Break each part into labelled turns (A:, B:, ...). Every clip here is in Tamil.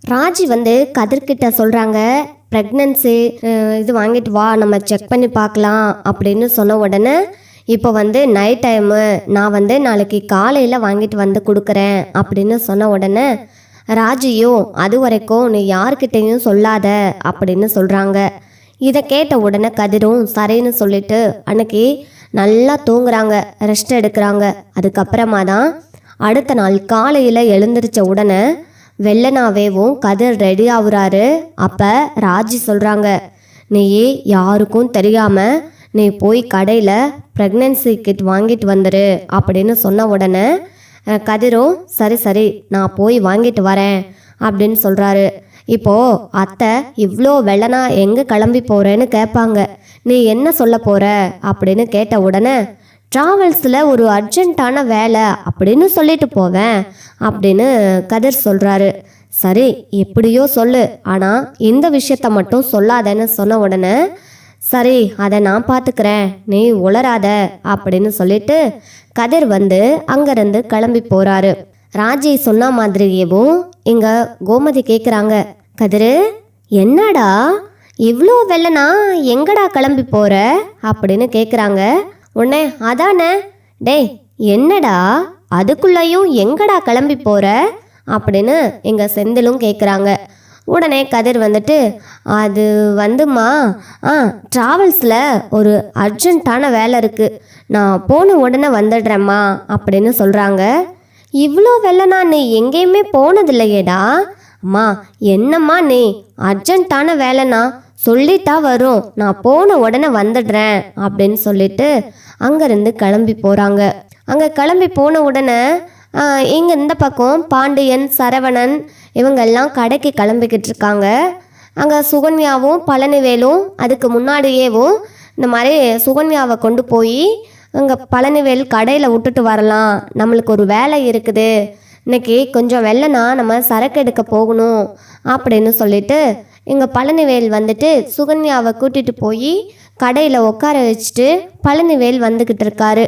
A: ராஜி வந்து கதிர்கிட்ட சொல்கிறாங்க, ப்ரெக்னன்சி இது வாங்கிட்டு வா, நம்ம செக் பண்ணி பார்க்கலாம் அப்படின்னு சொன்ன உடனே, இப்போ வந்து நைட் டைமு, நான் வந்து நாளைக்கு காலையில் வாங்கிட்டு வந்து கொடுக்குறேன் அப்படின்னு சொன்ன உடனே ராஜியும் அது வரைக்கும் நீ யார்கிட்டையும் சொல்லாத அப்படின்னு சொல்கிறாங்க. இதை கேட்ட உடனே கதிரும் சரின்னு சொல்லிட்டு அன்னைக்கு நல்லா தூங்குறாங்க, ரெஸ்ட் எடுக்கிறாங்க. அதுக்கப்புறமா தான் அடுத்த நாள் காலையில் எழுந்திரிச்ச உடனே வெள்ளனாவேவும் கதிர் ரெடி ஆகுறாரு. அப்போ ராஜி சொல்கிறாங்க, நீ யாருக்கும் தெரியாமல் நீ போய் கடையில் ப்ரெக்னென்சி கிட் வாங்கிட்டு வந்துரு அப்படின்னு சொன்ன உடனே கதிரும் சரி சரி நான் போய் வாங்கிட்டு வரேன் அப்படின்னு சொல்கிறாரு. இப்போது அத்தை இவ்வளோ வெள்ளனா எங்கே கிளம்பி போகிறேன்னு கேட்பாங்க. நீ என்ன சொல்ல போகிற அப்படின்னு கேட்ட உடனே ட்ராவல்ஸில் ஒரு அர்ஜென்ட்டான வேலை அப்படின்னு சொல்லிட்டு போவேன் அப்படின்னு கதிர் சொல்கிறாரு. சரி எப்படியோ சொல்லு, ஆனால் இந்த விஷயத்த மட்டும் சொல்லாதேன்னு சொன்ன உடனே சரி அதை நான் பார்த்துக்கிறேன், நீ உளராத அப்படின்னு சொல்லிட்டு கதிர் வந்து அங்கேருந்து கிளம்பி போகிறாரு. ராஜி சொன்ன மாதிரியேவும் இங்கே கோமதி கேட்குறாங்க, கதிர் என்னடா இவ்வளோ வெள்ளனா எங்கடா கிளம்பி போகிற அப்படின்னு கேட்குறாங்க. உடனே அதானே, டேய் என்னடா அதுக்குள்ளேயும் எங்கடா கிளம்பி போகிற அப்படின்னு எங்கள் செந்திலும் கேட்குறாங்க. உடனே கதிர் வந்துட்டு அது வந்துமா ட்ராவல்ஸில் ஒரு அர்ஜென்ட்டான வேலை இருக்குது, நான் போன உடனே வந்துடுறேம்மா அப்படின்னு சொல்கிறாங்க. இவ்வளோ வெள்ளனா நீ எங்கேயுமே போனதில்லையேடா. அம்மா என்னம்மா நீ, அர்ஜென்ட்டான வேலைனா சொல்லிட்டா வரும், நான் போன உடனே வந்துடுறேன் அப்படின்னு சொல்லிட்டு அங்கேருந்து கிளம்பி போகிறாங்க. அங்கே கிளம்பி போன உடனே இங்கே இந்த பக்கம் பாண்டியன் சரவணன் இவங்கெல்லாம் கடைக்கு கிளம்பிக்கிட்டு இருக்காங்க. அங்கே சுகன்யாவும் பழனிவேலும் அதுக்கு முன்னாடியேவும் இந்த மாதிரி சுகன்யாவை கொண்டு போய் அங்கே பழனிவேல் கடையில் விட்டுட்டு வரலாம், நம்மளுக்கு ஒரு வேலை இருக்குது, இன்னைக்கு கொஞ்சம் வெள்ளனா நம்ம சரக்கு எடுக்க போகணும் அப்படின்னு சொல்லிட்டு இங்கே பழனிவேல் வந்துட்டு சுகன்யாவை கூட்டிகிட்டு போய் கடையில் உட்கார வச்சுட்டு பழனிவேல் வந்துக்கிட்டு இருக்காரு.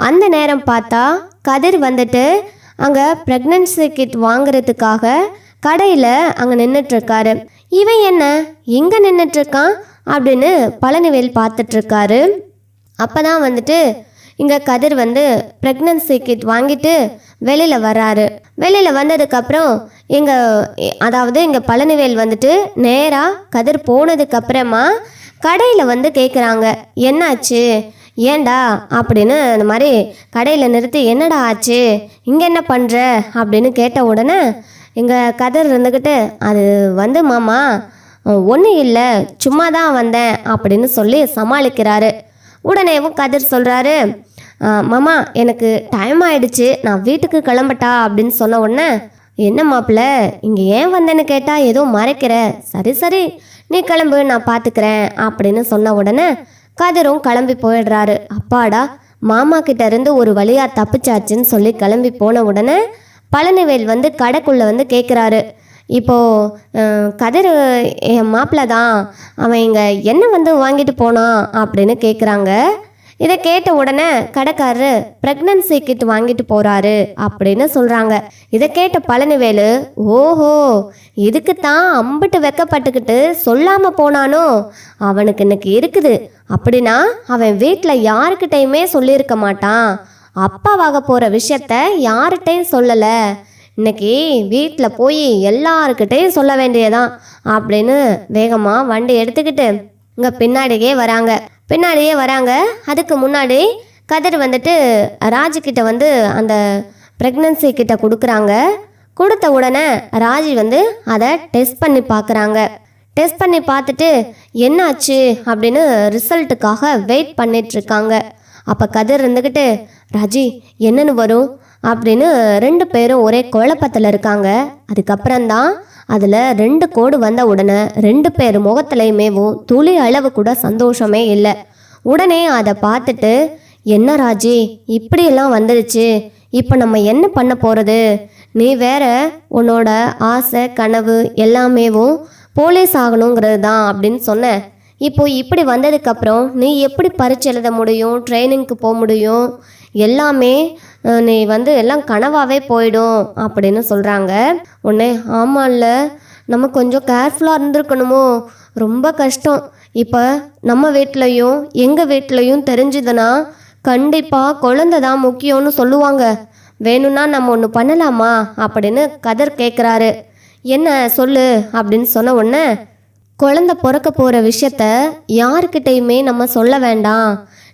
A: அந்த நேரம் பார்த்தா கதிர் வந்துட்டு அங்கே ப்ரெக்னன்சி கிட் வாங்குறதுக்காக கடையில் அங்கே நின்றுட்டுருக்காரு. இவன் என்ன எங்கே நின்றுட்டுருக்கான் அப்படின்னு பழனிவேல் பார்த்துட்ருக்காரு. அப்போ தான் வந்துட்டு இங்கே கதிர் வந்து ப்ரெக்னன்சி கிட் வாங்கிட்டு வெளியில் வர்றாரு. வெளியில் வந்ததுக்கப்புறம் இங்கே பழனிவேல் வந்துட்டு நேராக கதிர் போனதுக்கப்புறமா கடையில் வந்து கேட்குறாங்க, என்னாச்சு ஏண்டா அப்படின்னு இந்த மாதிரி கடையில் நிறுத்தி என்னடா ஆச்சு இங்கே என்ன பண்ணுற அப்படின்னு கேட்ட உடனே எங்கள் கதிர் இருந்துக்கிட்டு அது வந்து மாமா ஒன்றும் இல்லை சும்மா தான் வந்தேன் அப்படின்னு சொல்லி சமாளிக்கிறாரு. உடனேவும் கதிர் சொல்கிறாரு, மாமா எனக்கு டைம் ஆயிடுச்சு, நான் வீட்டுக்கு கிளம்பட்டா அப்படின்னு சொன்ன உடனே என்ன மாப்பிள்ள இங்கே ஏன் வந்தேன்னு கேட்டால் ஏதோ மறைக்கிற, சரி சரி நீ கிளம்பு நான் பார்த்துக்கிறேன் அப்படின்னு சொன்ன உடனே கதிரும் கிளம்பி போயிடுறாரு. அப்பாடா மாமா கிட்ட இருந்து ஒரு வழியாக தப்பிச்சாச்சுன்னு சொல்லி கிளம்பி போன உடனே பழனிவேல் வந்து கடைக்குள்ளே வந்து கேட்குறாரு, இப்போது கதிர் என் மாப்பிள்ள தான், அவன் இங்கே என்ன வந்து வாங்கிட்டு போனான் அப்படின்னு கேட்குறாங்க. இதை கேட்ட உடனே கடைக்காரரு ப்ரெக்னன்சி கிட் வாங்கிட்டு போகிறாரு அப்படின்னு சொல்கிறாங்க. இதை கேட்ட பழனிவேலு, ஓஹோ இதுக்கு தான் அம்பிட்டு வெக்கப்பட்டுக்கிட்டு சொல்லாமல் போனானோ, அவனுக்கு இன்னைக்கு இருக்குது, அப்படின்னா அவன் வீட்டில் யாருக்கிட்டையுமே சொல்லியிருக்க மாட்டான், அப்பாவாக போகிற விஷயத்த யார்கிட்டையும் சொல்லலை, இன்னைக்கு வீட்டில் போய் எல்லாருக்கிட்டையும் சொல்ல வேண்டியதான் அப்படின்னு வேகமாக வண்டி எடுத்துக்கிட்டு இங்கே பின்னாடியே வராங்க. அதுக்கு முன்னாடி கதிர் வந்துட்டு ராஜிக்கிட்ட வந்து அந்த ப்ரெக்னன்சி கிட்ட கொடுக்குறாங்க. கொடுத்த உடனே ராஜி வந்து அதை டெஸ்ட் பண்ணி பார்க்குறாங்க. டெஸ்ட் பண்ணி பார்த்துட்டு என்னாச்சு அப்படின்னு ரிசல்ட்டுக்காக வெயிட் பண்ணிகிட்ருக்காங்க. அப்போ கதிர் இருந்துக்கிட்டு ராஜி என்னன்னு வரும் அப்படின்னு 2 பேரும் ஒரே குழப்பத்தில் இருக்காங்க. அதுக்கப்புறம்தான் அதில் 2 கோடு வந்த உடனே 2 பேர் முகத்துலையுமேவும் துளி அளவு கூட சந்தோஷமே இல்லை. உடனே அதை பார்த்துட்டு என்ன ராஜி இப்படியெல்லாம் வந்துடுச்சு, இப்போ நம்ம என்ன பண்ண போகிறது, நீ வேற உன்னோட ஆசை கனவு எல்லாமேவும் போலீஸ் ஆகணுங்கிறது தான் அப்படின்னு சொன்ன, இப்போ இப்படி வந்ததுக்கப்புறம் நீ எப்படி பரீட்சை எழுத முடியும், ட்ரைனிங்க்கு போக முடியும், எல்லாமே நீ வந்து எல்லாம் கனவாகவே போயிடும் அப்படின்னு சொல்கிறாங்க. உடனே ஆமாம்ல நம்ம கொஞ்சம் கேர்ஃபுல்லாக இருந்திருக்கணுமோ, ரொம்ப கஷ்டம். இப்போ நம்ம வீட்லேயும் எங்கள் வீட்லேயும் தெரிஞ்சுதுன்னா கண்டிப்பாக குழந்தை தான் முக்கியம்னு சொல்லுவாங்க. வேணும்னா நம்ம ஒன்று பண்ணலாமா அப்படின்னு கதிர் கேட்குறாரு. என்ன சொல்லு அப்படின்னு சொன்ன உடனே, குழந்தை பிறக்க போகிற விஷயத்த யாருக்கிட்டையுமே நம்ம சொல்ல வேண்டாம்.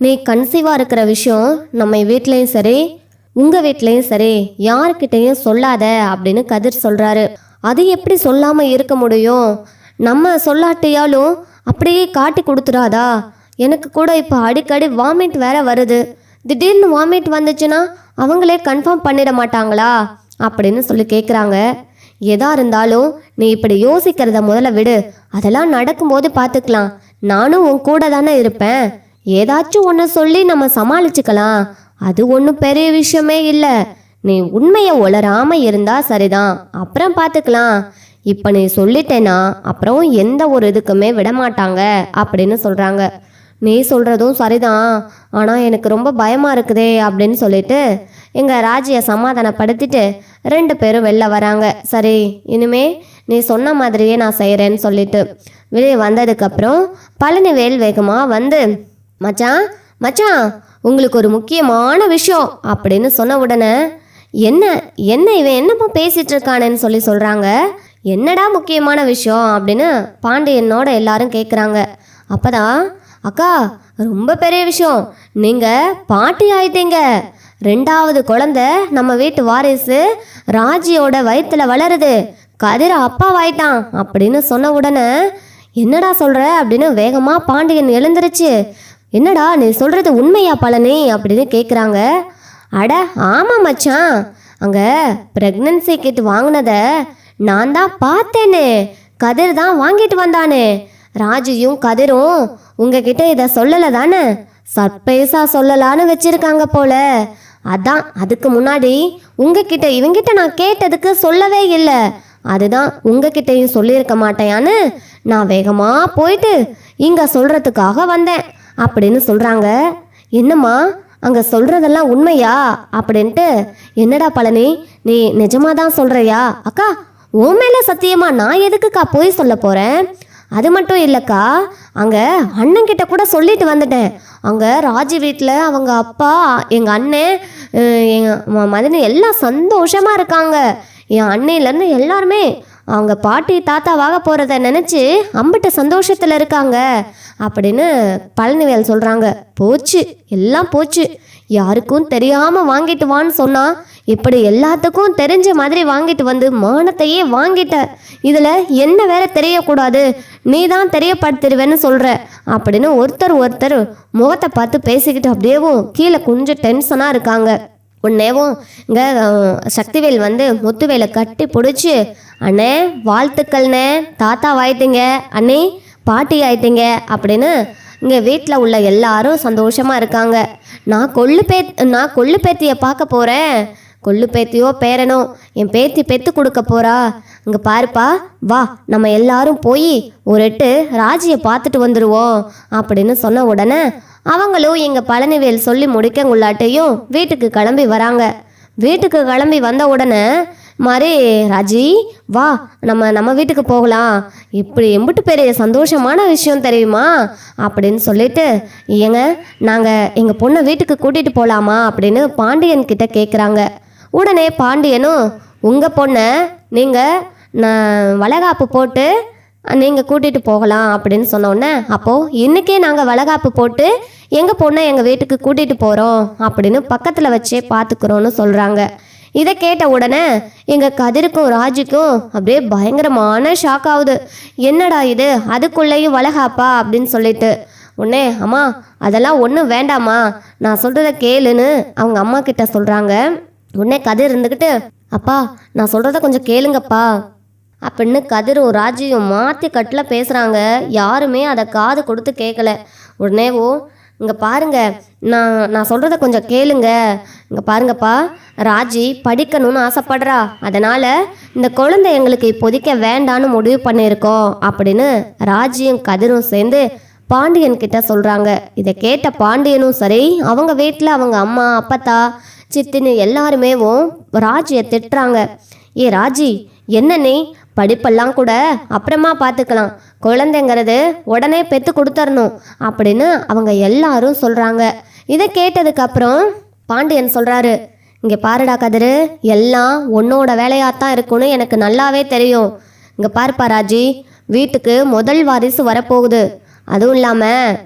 A: நீ கன்சீவாக இருக்கிற விஷயம் நம்ம வீட்லேயும் சரி உங்கள் வீட்லேயும் சரி யாருக்கிட்டையும் சொல்லாத அப்படின்னு கதிர் சொல்கிறாரு. அது எப்படி சொல்லாமல் இருக்க முடியும்? நம்ம சொல்லாட்டியாலும் அப்படியே காட்டி கொடுத்துடாதா? எனக்கு கூட இப்போ அடிக்கடி வாமிட் வேற வருது. திடீர்னு வாமிட் வந்துச்சுன்னா அவங்களே கன்ஃபார்ம் பண்ணிட மாட்டாங்களா அப்படின்னு சொல்லி கேட்குறாங்க. எதா இருந்தாலும் நீ இப்படி யோசிக்கிறத முதல்ல விடு. அதெல்லாம் நடக்கும்போது பார்த்துக்கலாம். நானும் உன் கூட தானே இருப்பேன். ஏதாச்சும் ஒன்று சொல்லி நம்ம சமாளிச்சுக்கலாம். அது ஒன்றும் பெரிய விஷயமே இல்லை. நீ உண்மையை உளராமல் இருந்தா சரிதான். அப்புறம் பார்த்துக்கலாம். இப்போ நீ சொல்லிட்டேன்னா அப்புறம் எந்த ஒரு இதுக்குமே விடமாட்டாங்க அப்படின்னு சொல்கிறாங்க. நீ சொல்கிறதும் சரிதான், ஆனால் எனக்கு ரொம்ப பயமாக இருக்குதே அப்படின்னு சொல்லிட்டு எங்கள் ராஜியை சமாதானப்படுத்திட்டு 2 பேரும் வெளில வராங்க. சரி, இனிமே நீ சொன்ன மாதிரியே நான் செய்கிறேன்னு சொல்லிட்டு வெளியே வந்ததுக்கப்புறம் பழனிவேல் வேகமாக வந்து, மச்சான் மச்சான் உங்களுக்கு ஒரு முக்கியமான விஷயம் அப்படின்னு சொன்ன உடனே, என்ன என்ன இவன் என்னப்போ பேசிகிட்டு இருக்கானேன்னு சொல்லி சொல்கிறாங்க. என்னடா முக்கியமான விஷயம் அப்படின்னு பாண்டியனோட எல்லாரும் கேட்குறாங்க. அப்போதான், அக்கா ரொம்ப பெரிய விஷயம், நீங்கள் பாட்டி ஆயிட்டீங்க. 2வது குழந்தை நம்ம வீட்டு வாரிசு ராஜியோட வயிற்றுல வளருது. கதிர அப்பாவாயிட்டான் அப்படின்னு சொன்ன உடனே, என்னடா சொல்கிற அப்படின்னு வேகமாக பாண்டியன் எழுந்துருச்சு. என்னடா நீ சொல்கிறது உண்மையா பழனி அப்படின்னு கேட்குறாங்க. அட ஆமாம் மச்சான், அங்கே ப்ரெக்னன்சி கிட் வாங்கினதை நான் தான் பார்த்தேனே. கதிர் தான் வாங்கிட்டு வந்தானே. ராஜியும் கதிரும் உங்ககிட்ட இதை சொல்லலை தானே? சர்ப்ரைஸாக சொல்லலான்னு வச்சிருக்காங்க போல. அதான் அதுக்கு முன்னாடி உங்ககிட்ட இவங்கிட்ட நான் கேட்டதுக்கு சொல்லவே இல்லை. அதுதான் உங்ககிட்டையும் சொல்லியிருக்க மாட்டேயான்னு நான் வேகமாக போயிட்டு இங்கே சொல்கிறதுக்காக வந்தேன் அப்படின்னு சொல்கிறாங்க. என்னம்மா அங்கே சொல்கிறதெல்லாம் உண்மையா அப்படின்ட்டு, என்னடா பழனி நீ நிஜமாக தான் சொல்கிறியா? அக்கா உன் மேலே சத்தியமா நான் எதுக்குக்கா போய் சொல்ல போகிறேன்? அது மட்டும் இல்லைக்கா, அங்கே அண்ணன்கிட்ட கூட சொல்லிட்டு வந்துட்டேன். அங்கே ராஜி வீட்டில் அவங்க அப்பா, எங்கள் அண்ணன், எங்கள் மதனி எல்லாம் சந்தோஷமாக இருக்காங்க. என் அண்ணிலேருந்து எல்லாருமே அவங்க பாட்டி தாத்தாவாக போகிறத நினச்சி அம்பிட்ட சந்தோஷத்தில் இருக்காங்க அப்படின்னு பழனிவேல் சொல்கிறாங்க. போச்சு, எல்லாம் போச்சு. யாருக்கும் தெரியாமல் வாங்கிட்டு வான்னு சொன்னால் இப்படி எல்லாத்துக்கும் தெரிஞ்ச மாதிரி வாங்கிட்டு வந்து மானத்தையே வாங்கிட்ட. இதில் என்ன வேற தெரியக்கூடாது, நீ தான் தெரியப்படுத்திடுவேன்னு சொல்கிற அப்படின்னு ஒருத்தர் முகத்தை பார்த்து பேசிக்கிட்டு அப்படியேவும் கீழே கொஞ்சம் டென்ஷனாக இருக்காங்க. உன்னேவும் இங்கே சக்திவேல் வந்து முத்துவேலை கட்டி பிடிச்சி, அண்ணே வாழ்த்துக்கள்ண்ணே, தாத்தா ஆயிட்டீங்க, அண்ணே பாட்டி ஆயிட்டீங்க அப்படின்னு இங்கே வீட்டில் உள்ள எல்லாரும் சந்தோஷமாக இருக்காங்க. நான் கொள்ளு பேத்தியை பார்க்க போகிறேன். கொள்ளு பேத்தியோ பேரனோ என் பேத்தி பெற்று கொடுக்க போகிறா. இங்கே பாருப்பா, வா நம்ம எல்லாரும் போய் ஒரு எட்டு ராஜியை பார்த்துட்டு வந்துடுவோம் அப்படின்னு சொன்ன உடனே அவங்களும் எங்கள் பழனிவேல் சொல்லி முடிக்கங்குள்ளாட்டையும் வீட்டுக்கு கிளம்பி வராங்க. வீட்டுக்கு கிளம்பி வந்த உடனே, மாதிரி ராஜி வா நம்ம வீட்டுக்கு போகலாம், இப்படி எம்பிட்டு பெரிய சந்தோஷமான விஷயம் தெரியுமா அப்படின்னு சொல்லிட்டு, ஏங்க நாங்கள் எங்கள் பொண்ணை வீட்டுக்கு கூட்டிகிட்டு போகலாமா அப்படின்னு பாண்டியன் கிட்ட கேட்குறாங்க. உடனே பாண்டியனும், உங்கள் பொண்ணை நீங்கள் நான் வளகாப்பு போட்டு நீங்கள் கூட்டிகிட்டு போகலாம் அப்படின்னு சொன்னோடனே, அப்போது இன்றைக்கே நாங்கள் வளகாப்பு போட்டு எங்கள் பொண்ணை எங்கள் வீட்டுக்கு கூட்டிகிட்டு போகிறோம் அப்படின்னு பக்கத்தில் வச்சே பார்த்துக்குறோன்னு சொல்கிறாங்க. இதை கேட்ட உடனே எங்கள் கதிருக்கும் ராஜுக்கும் அப்படியே பயங்கரமான ஷாக் ஆகுது. என்னடா இது, அதுக்குள்ளேயும் வளகாப்பா அப்படின்னு சொல்லிட்டு. உடனே, அம்மா அதெல்லாம் ஒன்றும் வேண்டாம்மா, நான் சொல்கிறத கேளுன்னு அவங்க அம்மா கிட்ட சொல்கிறாங்க. உடனே கதிர் இருந்துக்கிட்டு, அப்பா நான் சொல்கிறத கொஞ்சம் கேளுங்கப்பா அப்படின்னு கதிரும் ராஜியும் மாற்றி கட்டில் பேசுகிறாங்க. யாருமே அதை காது கொடுத்து கேட்கல. உடனேவோ, இங்கே பாருங்க, நான் சொல்கிறத கொஞ்சம் கேளுங்க. இங்கே பாருங்கப்பா, ராஜி படிக்கணும்னு ஆசைப்படுறா, அதனால் இந்த குழந்தை எங்களுக்கு இப்போதைக்க வேண்டான்னு முடிவு பண்ணியிருக்கோம் அப்படின்னு ராஜியும் கதிரும் சேர்ந்து பாண்டியன் கிட்ட சொல்கிறாங்க. இதை கேட்ட பாண்டியனும் சரி, அவங்க வீட்டில் அவங்க அம்மா அப்பத்தா சித்தின்னு எல்லாருமேவும் ராஜியை திட்டுறாங்க. ஏ ராஜி, என்ன நீ படிப்பெல்லாம் கூட அப்புறமா பார்த்துக்கலாம், குழந்தைங்கிறது உடனே பெற்று கொடுத்துடணும் அப்படின்னு அவங்க எல்லாரும் சொல்கிறாங்க. இதை கேட்டதுக்கப்புறம் பாண்டியன் சொல்கிறாரு, இங்கே பாருடா கதிரு, எல்லாம் உன்னோட வேலையாகத்தான் இருக்குன்னு எனக்கு நல்லாவே தெரியும். இங்கே பாருப்பா ராஜி, வீட்டுக்கு முதல் வாரிசு வரப்போகுது. அதுவும் இல்லாமல்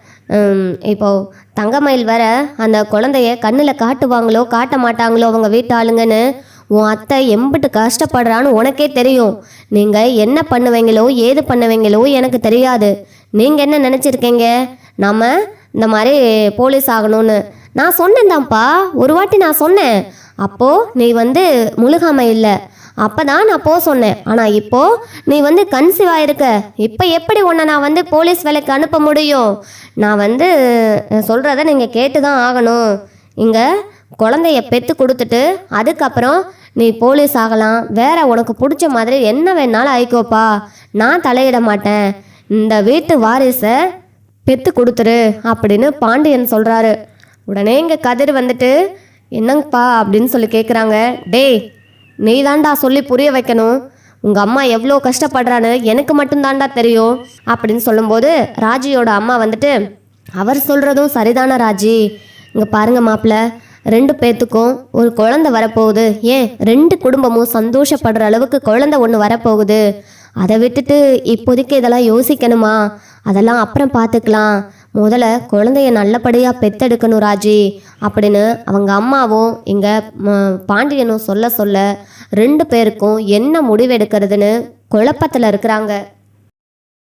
A: இப்போது தங்கமயில் வர அந்த குழந்தைய கண்ணில் காட்டுவாங்களோ காட்ட மாட்டாங்களோ அவங்க வீட்டு ஆளுங்கன்னு உன் அத்தை எம்பிட்டு கஷ்டப்படுறான்னு உனக்கே தெரியும். நீங்கள் என்ன பண்ணுவீங்களோ ஏது பண்ணுவீங்களோ எனக்கு தெரியாது. நீங்கள் என்ன நினச்சிருக்கீங்க, நாம் இந்த மாதிரி போலீஸ் ஆகணும்னு? நான் சொன்னேன்தான்ப்பா, ஒரு வாட்டி நான் சொன்னேன். அப்போது நீ முழுகாமல் இல்லை, அப்போ தான் நான் சொன்னேன். ஆனால் இப்போது நீ கன்சீவ் ஆகிருக்க. இப்போ எப்படி உன்னை நான் போலீஸ் வேலைக்கு அனுப்ப முடியும்? நான் சொல்கிறத நீங்கள் கேட்டு தான் ஆகணும். இங்கே குழந்தைய பெற்று கொடுத்துட்டு அதுக்கப்புறம் நீ போலீஸ் ஆகலாம், வேற உனக்கு பிடிச்ச மாதிரி என்ன வேணாலும் ஆயிக்கோப்பா, நான் தலையிட மாட்டேன். இந்த வீட்டு வாரிசை பெற்று கொடுத்துரு அப்படின்னு பாண்டியன் சொல்கிறாரு. உடனே இங்கே கதிர் என்னங்கப்பா அப்படின்னு சொல்லி கேட்குறாங்க. டேய், நீ தாண்டா சொல்லி புரிய வைக்கணும். உங்கள் அம்மா எவ்வளோ கஷ்டப்படுறான்னு எனக்கு மட்டும்தாண்டா தெரியும் அப்படின்னு சொல்லும்போது ராஜியோட அம்மா அவர் சொல்கிறதும் சரிதான ராஜி. இங்கே பாருங்க மாப்பிள்ள, 2 பேர்த்துக்கும் ஒரு குழந்தை வரப்போகுது. ஏன் 2 குடும்பமும் சந்தோஷப்படுற அளவுக்கு குழந்தை ஒன்று வரப்போகுது. அதை விட்டுட்டு இப்போதைக்கு இதெல்லாம் யோசிக்கணுமா? அதெல்லாம் அப்புறம் பார்த்துக்கலாம். முதல்ல குழந்தைய நல்லபடியாக பெத்தெடுக்கணும் ராஜி அப்படின்னு அவங்க அம்மாவும் இங்கே பாண்டியனும் சொல்ல 2 பேருக்கும் என்ன முடிவெடுக்கிறதுன்னு குழப்பத்தில் இருக்கிறாங்க.